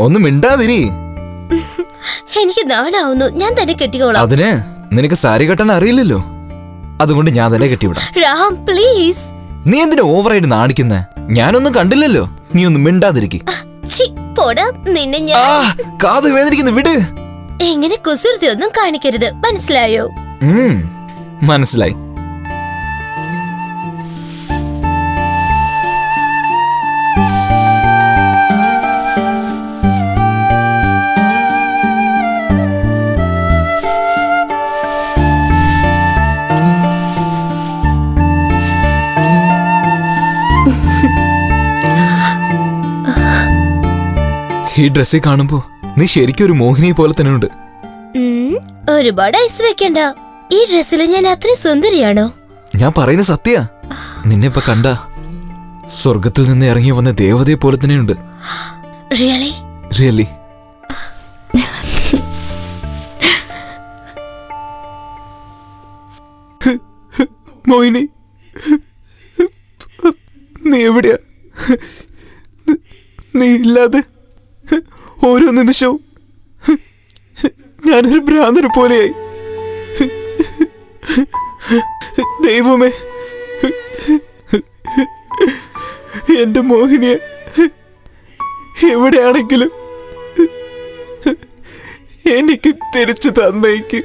ഒന്നും മിണ്ടാതിരി. എനിക്ക് നാണാവുന്നു. ഞാൻ തന്നെ കെട്ടിക്കോളാം. അതിന് നിനക്ക് സാരി കെട്ടാൻ അറിയില്ലല്ലോ, അതുകൊണ്ട് ഞാൻ തന്നെ കെട്ടിവിടാം. രാം പ്ലീസ്. നീ എന്തിനാ ഓവറായിട്ട് നാണിക്കുന്നേ? ഞാനൊന്നും കണ്ടില്ലല്ലോ. നീ ഒന്നും മിണ്ടാതിരിക്കും. നിന്നെ ഞാൻ കാത് വേദനിക്കുന്നു, വിട്. എങ്ങനെ കുസൃതി ഒന്നും കാണിക്കരുത്, മനസ്സിലായോ? മനസ്സിലായി. ഈ ഡ്രസ്സിൽ കാണുമ്പോ നീ ശരിക്കും ഒരു മോഹിനിയെ പോലെ തന്നെ ഉണ്ട്. ഒരുപാട് ഐസ് വെക്കണ്ട. ഈ ഡ്രസ്സിൽ ഞാൻ അത്രയും സുന്ദരിയാണോ? ഞാൻ പറയുന്ന സത്യ. നിന്നെ ഇപ്പൊ കണ്ട സ്വർഗത്തിൽ നിന്ന് ഇറങ്ങി വന്ന ദേവതയെ പോലെ തന്നെയുണ്ട്. റിയലി? റിയലി. മോഹിനി, നീ എവിടെയാ? നീ ഇല്ലാതെ ഓരോ നിമിഷവും ഞാനൊരു ഭ്രാന്തനെ പോലെയായി. ദൈവമേ, എന്റെ മോഹിനിയെ എവിടെയാണെങ്കിലും എനിക്ക് തിരിച്ചു തന്നേക്ക്.